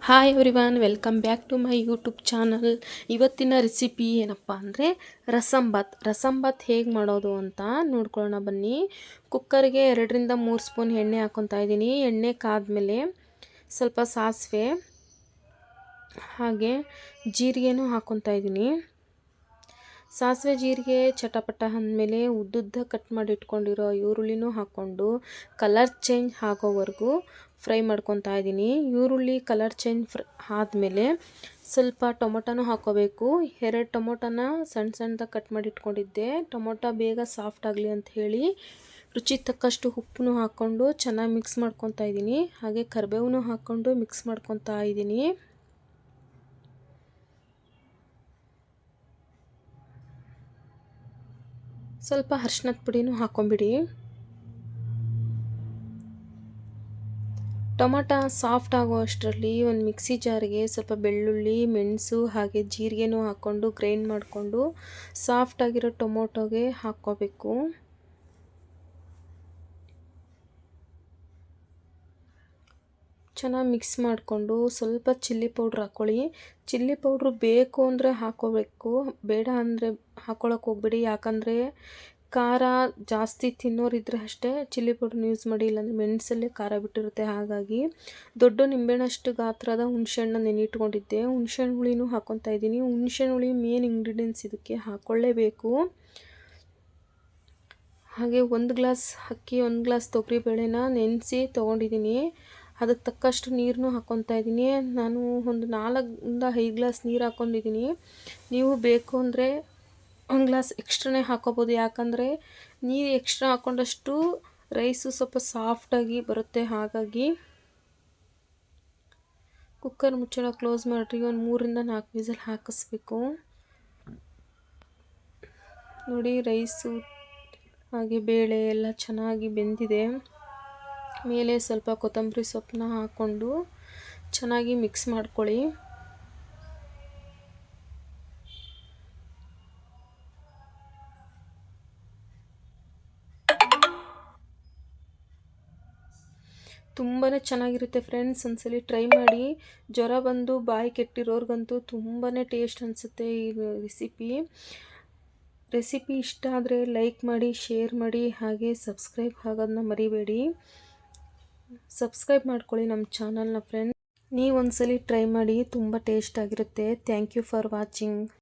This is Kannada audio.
Hi everyone, welcome back to my YouTube channel. ಇವತ್ತಿನ ರೆಸಿಪಿ ಏನಪ್ಪ ಅಂದರೆ ರಸಂ ಬಾತ್ ಹೇಗೆ ಮಾಡೋದು ಅಂತ ನೋಡ್ಕೊಳ್ಳೋಣ ಬನ್ನಿ. ಕುಕ್ಕರ್ಗೆ 2-3 ಸ್ಪೂನ್ ಎಣ್ಣೆ ಹಾಕ್ಕೊತಾ ಇದ್ದೀನಿ. ಎಣ್ಣೆ ಕಾದ್ಮೇಲೆ ಸ್ವಲ್ಪ ಸಾಸಿವೆ ಹಾಗೆ ಜೀರಿಗೆನೂ ಹಾಕ್ಕೊತಾ ಇದ್ದೀನಿ. ಸಾಸಿವೆ ಜೀರಿಗೆ ಚಟಪಟ ಅಂದಮೇಲೆ ಉದ್ದುದ್ದ ಕಟ್ ಮಾಡಿ ಇಟ್ಕೊಂಡಿರೋ ಈರುಳ್ಳಿನೂ ಹಾಕ್ಕೊಂಡು ಕಲರ್ ಚೇಂಜ್ ಆಗೋವರೆಗೂ ಫ್ರೈ ಮಾಡ್ಕೊತಾ ಇದ್ದೀನಿ. ಈರುಳ್ಳಿ ಕಲರ್ ಚೇಂಜ್ ಆದಮೇಲೆ ಸ್ವಲ್ಪ ಟೊಮೊಟೊನೂ ಹಾಕ್ಕೋಬೇಕು. 2 ಟೊಮೊಟೊನ ಸಣ್ಣದಾಗಿ ಕಟ್ ಮಾಡಿ ಇಟ್ಕೊಂಡಿದ್ದೆ. ಟೊಮೊಟೊ ಬೇಗ ಸಾಫ್ಟ್ ಆಗಲಿ ಅಂತ ಹೇಳಿ ರುಚಿ ತಕ್ಕಷ್ಟು ಉಪ್ಪನ್ನು ಹಾಕ್ಕೊಂಡು ಚೆನ್ನಾಗಿ ಮಿಕ್ಸ್ ಮಾಡ್ಕೊತಾ ಇದ್ದೀನಿ. ಹಾಗೆ ಕರಿಬೇವನ್ನೂ ಹಾಕ್ಕೊಂಡು ಮಿಕ್ಸ್ ಮಾಡ್ಕೊತಾ ಇದ್ದೀನಿ. ಸ್ವಲ್ಪ ಅರಿಶಿನದ ಪುಡಿನೂ ಹಾಕ್ಕೊಂಬಿಡಿ. ಟೊಮೊಟೊ ಸಾಫ್ಟ್ ಆಗೋ ಅಷ್ಟರಲ್ಲಿ ಒಂದು ಮಿಕ್ಸಿ ಜಾರಿಗೆ ಸ್ವಲ್ಪ ಬೆಳ್ಳುಳ್ಳಿ, ಮೆಣಸು ಹಾಗೆ ಜೀರಿಗೆನೂ ಹಾಕ್ಕೊಂಡು ಗ್ರೈಂಡ್ ಮಾಡಿಕೊಂಡು ಸಾಫ್ಟಾಗಿರೋ ಟೊಮೊಟೊಗೆ ಹಾಕ್ಕೋಬೇಕು. ಚೆನ್ನಾಗಿ ಮಿಕ್ಸ್ ಮಾಡಿಕೊಂಡು ಸ್ವಲ್ಪ ಚಿಲ್ಲಿ ಪೌಡ್ರ್ ಹಾಕ್ಕೊಳ್ಳಿ. ಚಿಲ್ಲಿ ಪೌಡ್ರು ಬೇಕು ಅಂದರೆ ಹಾಕ್ಕೋಬೇಕು, ಬೇಡ ಅಂದರೆ ಹಾಕ್ಕೊಳಕ್ಕೆ ಹೋಗ್ಬೇಡಿ. ಯಾಕಂದರೆ ಖಾರ ಜಾಸ್ತಿ ತಿನ್ನೋರಿದ್ದರೆ ಅಷ್ಟೇ ಚಿಲ್ಲಿ ಪೌಡ್ರನ್ನ ಯೂಸ್ ಮಾಡಿ, ಇಲ್ಲಾಂದರೆ ಮೆಣಸಲ್ಲೇ ಖಾರ ಬಿಟ್ಟಿರುತ್ತೆ. ಹಾಗಾಗಿ ದೊಡ್ಡ ನಿಂಬೆಹಣ್ಣಷ್ಟು ಗಾತ್ರದ ಹುಣಸೆಹಣ್ಣು ನೆನೆಯಿಟ್ಕೊಂಡಿದ್ದೆ. ಹುಣಸೆಹಣ್ಣು ಹುಳಿನೂ ಹಾಕ್ಕೊತಾ ಇದ್ದೀನಿ. ಹುಣಸೆಹಣ್ಣು ಹುಳಿ ಮೇನ್ ಇಂಗ್ರೀಡಿಯೆಂಟ್ಸ್, ಇದಕ್ಕೆ ಹಾಕ್ಕೊಳ್ಳೇಬೇಕು. ಹಾಗೆ 1 ಗ್ಲಾಸ್ ಅಕ್ಕಿ, 1 ಗ್ಲಾಸ್ ತೊಗರಿಬೇಳೆನ ನೆನೆಸಿ ತೊಗೊಂಡಿದ್ದೀನಿ. ಅದಕ್ಕೆ ತಕ್ಕಷ್ಟು ನೀರನ್ನು ಹಾಕ್ಕೊತಾ ಇದ್ದೀನಿ. ನಾನು ಒಂದು 4-5 ಗ್ಲಾಸ್ ನೀರು ಹಾಕ್ಕೊಂಡಿದ್ದೀನಿ. ನೀವು ಬೇಕು ಅಂದರೆ 1 ಗ್ಲಾಸ್ ಎಕ್ಸ್ಟ್ರಾನೇ ಹಾಕ್ಕೋಬೋದು. ಯಾಕಂದರೆ ನೀರು ಎಕ್ಸ್ಟ್ರಾ ಹಾಕ್ಕೊಂಡಷ್ಟು ರೈಸು ಸ್ವಲ್ಪ ಸಾಫ್ಟಾಗಿ ಬರುತ್ತೆ. ಹಾಗಾಗಿ ಕುಕ್ಕರ್ ಮುಚ್ಚಳ ಕ್ಲೋಸ್ ಮಾಡಿರಿ. ಒಂದು 3-4 ವಿಸಲ್ ಹಾಕಿಸ್ಬೇಕು. ನೋಡಿ, ರೈಸು ಹಾಗೆ ಬೇಳೆ ಎಲ್ಲ ಚೆನ್ನಾಗಿ ಬೆಂದಿದೆ. ಮೇಲೆ ಸ್ವಲ್ಪ ಕೊತ್ತಂಬರಿ ಸೊಪ್ಪನ್ನ ಹಾಕ್ಕೊಂಡು ಚೆನ್ನಾಗಿ ಮಿಕ್ಸ್ ಮಾಡ್ಕೊಳ್ಳಿ. ತುಂಬಾ ಚೆನ್ನಾಗಿರುತ್ತೆ ಫ್ರೆಂಡ್ಸ್, ಒಂದ್ಸಲಿ ಟ್ರೈ ಮಾಡಿ. ಜ್ವರ ಬಂದು ಬಾಯಿ ಕೆಟ್ಟಿರೋರ್ಗಂತೂ ತುಂಬಾ ಟೇಸ್ಟ್ ಅನಿಸುತ್ತೆ ಈ ರೆಸಿಪಿ ಇಷ್ಟ ಆದರೆ ಲೈಕ್ ಮಾಡಿ, ಶೇರ್ ಮಾಡಿ, ಹಾಗೆ ಸಬ್ಸ್ಕ್ರೈಬ್ ಆಗೋದನ್ನ ಮರಿಬೇಡಿ. ಸಬ್ಸ್ಕ್ರೈಬ್ ಮಾಡ್ಕೊಳ್ಳಿ ನಮ್ಮ ಚಾನಲ್ನ ಫ್ರೆಂಡ್ಸ್. ನೀವು ಒಂದ್ಸಲಿ ಟ್ರೈ ಮಾಡಿ, ತುಂಬ ಟೇಸ್ಟ್ ಆಗಿರುತ್ತೆ. Thank you for watching.